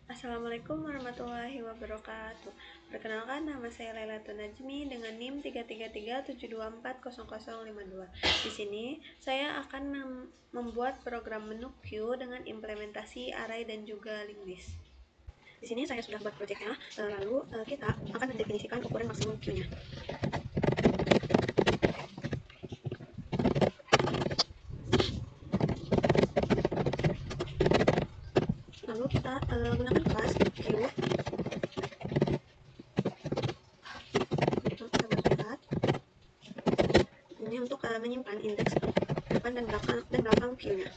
Assalamualaikum warahmatullahi wabarakatuh. Perkenalkan, nama saya Lailatul Najmi dengan NIM 33372400052. Di sini saya akan membuat program menu Q dengan implementasi array dan juga link list. Di sini saya sudah buat proyeknya, lalu kita akan mendefinisikan ukuran maksimum Q-nya. Lalu kita gunakan kelas Q. Ini untuk menyimpan indeks depan dan belakang Q-nya.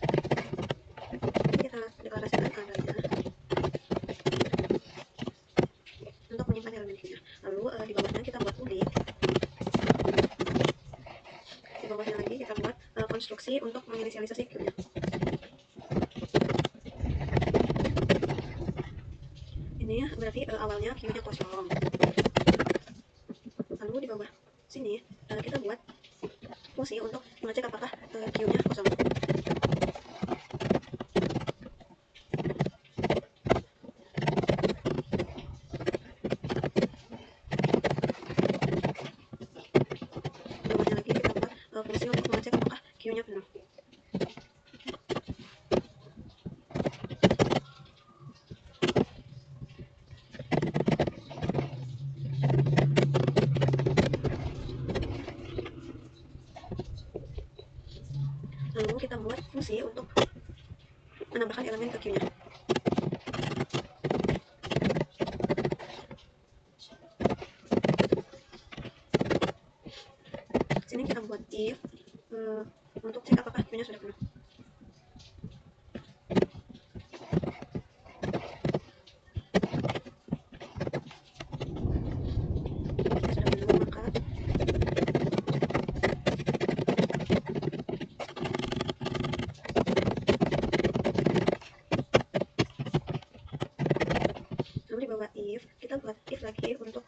Kita deklarasikan arraynya untuk menyimpan elemen Q-nya. Lalu di bawahnya kita buat public. Di bawahnya lagi kita buat konstruksi untuk menginisialisasi Q-nya. Ini berarti awalnya Q-nya kosong. Lalu di bawah sini kita buat fungsi untuk mengecek apakah Q-nya kosong. Di bawahnya lagi kita buat fungsi untuk mengecek apakah Q-nya penuh. Lalu kita buat fungsi untuk menambahkan elemen ke Q-nya. Sini kita buat if untuk cek apakah Q-nya sudah penuh. Jika sudah penuh, maka lalu di bawah if kita buat if lagi untuk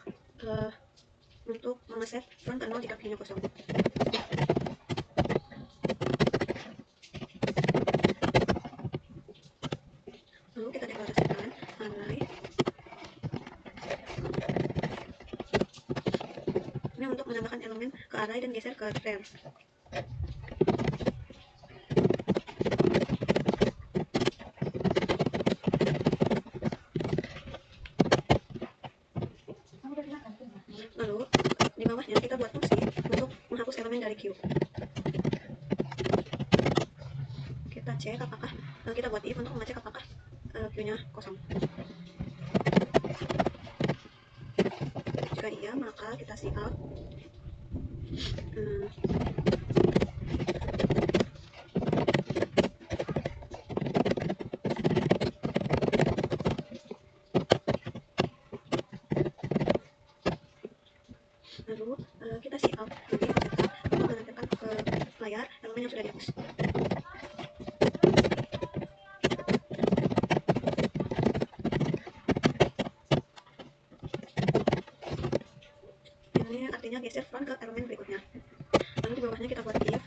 mengeset front ke 0 jika Q-nya kosong. Lalu kita deklarasikan array. Ini untuk menambahkan elemen ke array dan geser ke rel. Lalu di bawahnya kita buat fungsi untuk menghapus elemen dari Q. Kita cek apakah kita buat if untuk mengecek apakah Q-nya kosong. Jika iya, maka kita cout. Lalu kita cout nanti untuk menampilkan ke layar elemen yang sudah dihapus. Ini artinya geser front ke elemen berikutnya. Lalu di bawahnya kita buat if.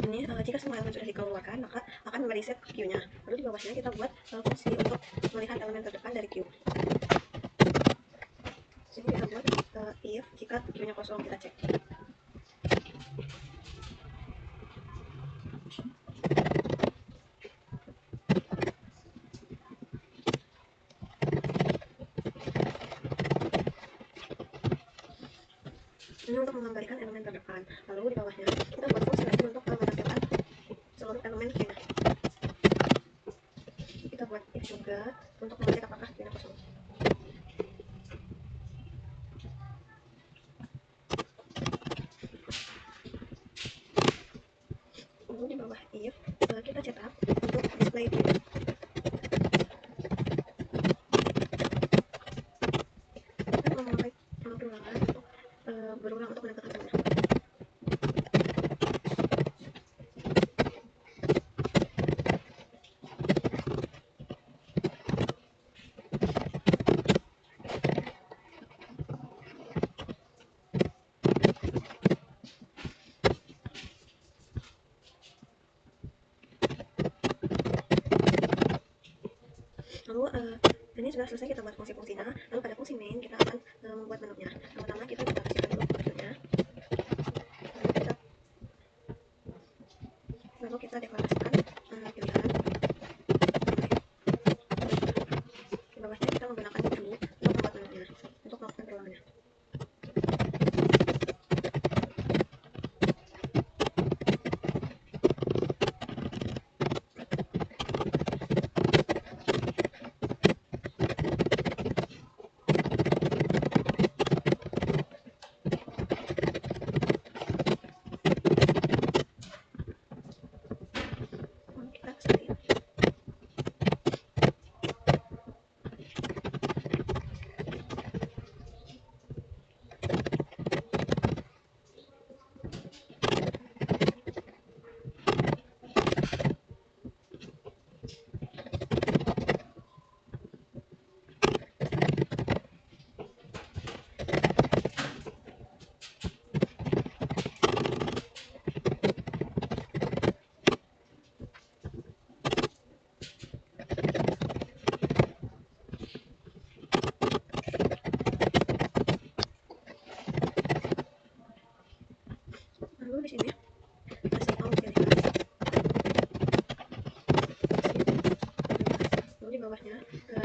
Ini jika semua elemen sudah dikeluarkan, maka akan mereset Q-nya. Lalu di bawahnya kita buat fungsi untuk melihat elemen terdepan dari Q. Sini kita buat if jika Q-nya kosong, kita cek. Ini untuk mengembalikan elemen terdepan. Lalu di bawahnya kita buat fungsi lagi untuk menampilkan seluruh elemen Q-nya. Kita buat if juga untuk mengecek apakah Q-nya kosong. Lalu di bawah if kita cetak untuk display Q. Kita memakai perulangan untuk berulang untuk menempelkan semuanya. sudah selesai kita buat fungsi-fungsinya. Lalu pada fungsi main kita akan membuat menunya. Yang pertama kita aktifkan dulu menunya. Lalu kita deklarasikan pilihan. Di bawahnya kita menggunakan view untuk membuat menunya, untuk melakukan perulangannya. Kita seperti ini. Lalu di sini kasih all pilihan. Lalu di bawahnya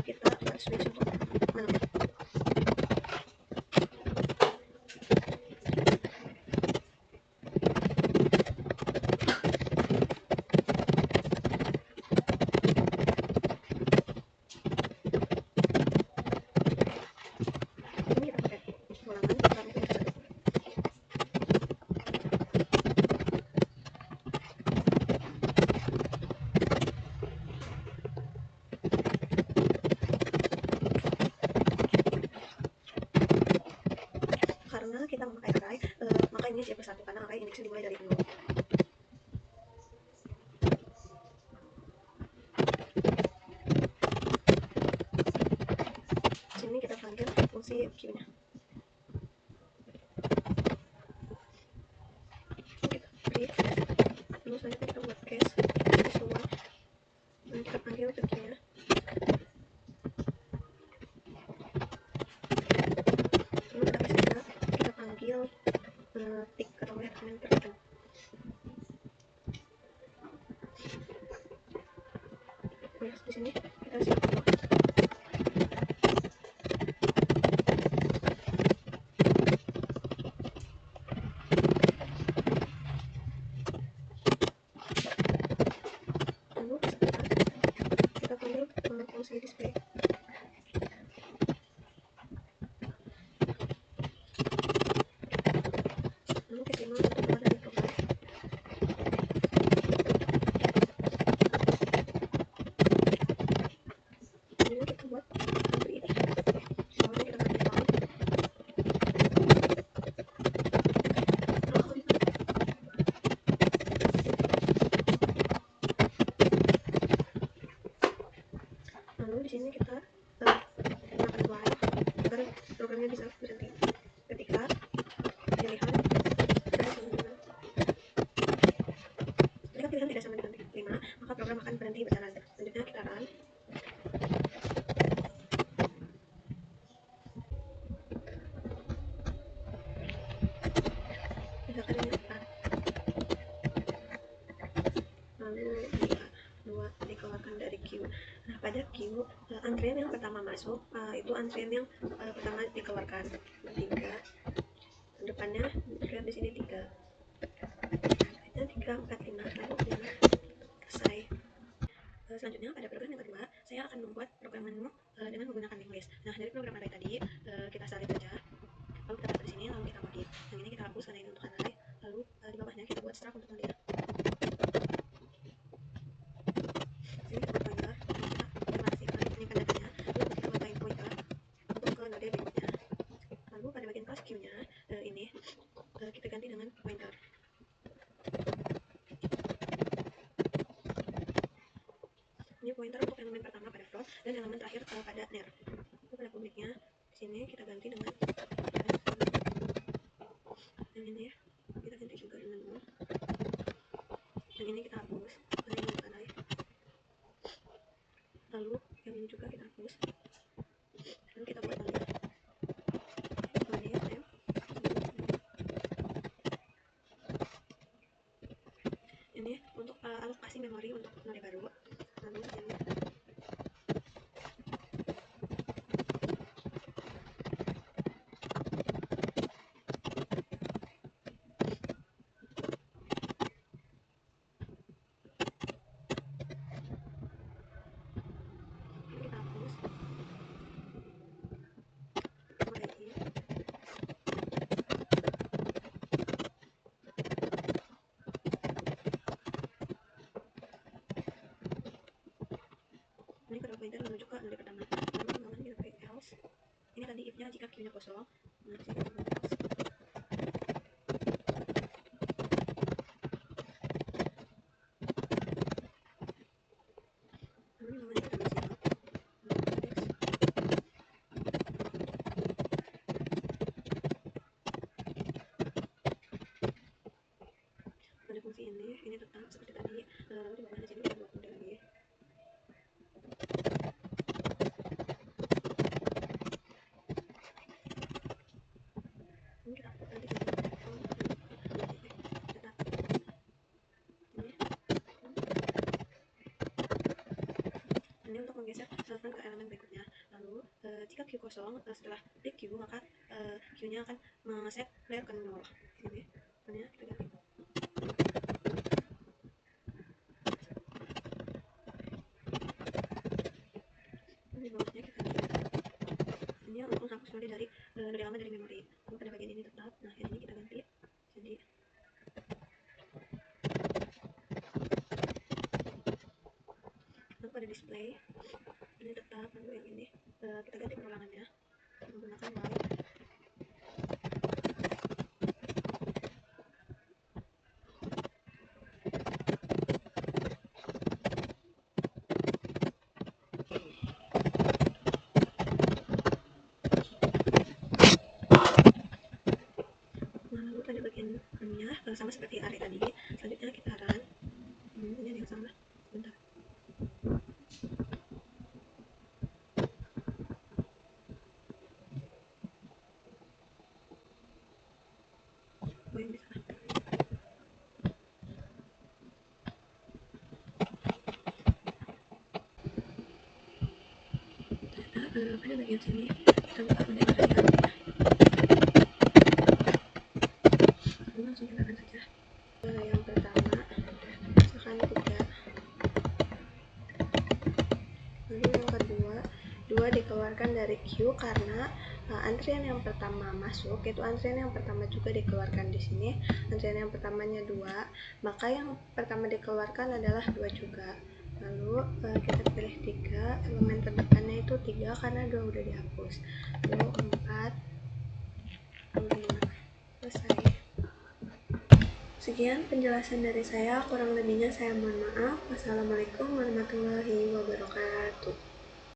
kita buat switch untuk menu. Ini kita pakai ulangan karena itu bisa satu. Karena kita memakai array, maka ini siap bersatu karena array indeksnya dimulai dari 0. Sini kita panggil fungsi queue-nya. Kita create lalu selanjutnya kita buat case semua. Dan kita panggil ke queue-nya. Lalu pada case kita panggil tick atau headman tertentu. Di sini kita siap dulu. Lalu kita panggil fungsi display. Lalu case 5 untuk keluar dari program. Ini kita buat country ini. Bawahnya kita ganti file. Lalu di sini kita gunakan while agar programnya bisa berhenti. Ketika pilihan tidak sama dengan 5, maka program akan berhenti berjalan. Selanjutnya kita run. Misalkan ini 4. Lalu dikeluarkan dari queue. Nah, pada queue antrian yang pertama masuk itu antrian yang pertama dikeluarkan. 3. Depannya dilihat di sini 3. 3, 4, 5. Lalu 5. Selesai. Selanjutnya pada program yang kedua, saya akan membuat program menu dengan menggunakan link list. Nah, dari program array tadi kita salin saja. Lalu kita taruh di sini, lalu kita modif. Yang ini kita hapus karena ini untuk array. Lalu di bawahnya kita buat struct untuk node. Sini kita buat pointer, kita deklarasikan menyimpan datanya. Lalu kita buat time pointer untuk ke node berikutnya. Lalu pada bagian class queue-nya ini kita ganti dengan pointer. Ini pointer untuk elemen pertama pada float dan elemen terakhir pada ner. Lalu pada publiknya di sini kita ganti dengan yang ini ya, kita ganti juga dengan nol. Yang ini kita hapus karena ini bukan array. Lalu yang ini juga kita hapus. alokasi memori untuk node baru. Lalu ini kita hapus node ini. Ini kedua pointer menuju ke node pertama. Lalu kembali kita pakai else. Ini tadi if-nya jika queue-nya kosong. Nah, jika kita else. Lalu ini namanya kita masih out. Pada fungsi ini tetap seperti tadi. Lalu di bawahnya sini kita buat node lagi. Ini kita ganti jadi ini untuk menggeser front ke elemen berikutnya. Lalu jika queue kosong, setelah di queue maka queue-nya akan set player ke 0. Ini kita ganti. Di bawahnya kita ganti. Ini untuk menghapus node dari elemen dari memori. Lalu pada bagian ini tetap. Nah, ini kita ganti jadi lalu pada display ini tetap. Lalu yang ini kita ganti perulangannya menggunakan while. Lalu pada bagian ininya sama seperti array tadi. Selanjutnya kita run. Ini ada yang salah. Bentar. Oh, yang bisa. Pada bagian sini kita buka mendeklarasi array. Langsung kita run saja. Yang pertama misalkan 3. Lalu yang kedua 2 dikeluarkan dari queue karena antrian yang pertama masuk, yaitu antrian yang pertama juga dikeluarkan di sini. Antrian yang pertamanya 2, maka yang pertama dikeluarkan adalah 2 juga. Lalu kita pilih 3, elemen terdepannya itu 3 karena 2 udah dihapus. Lalu 4, lalu 5. Selesai. Sekian penjelasan dari saya, kurang lebihnya saya mohon maaf. Wassalamualaikum warahmatullahi wabarakatuh.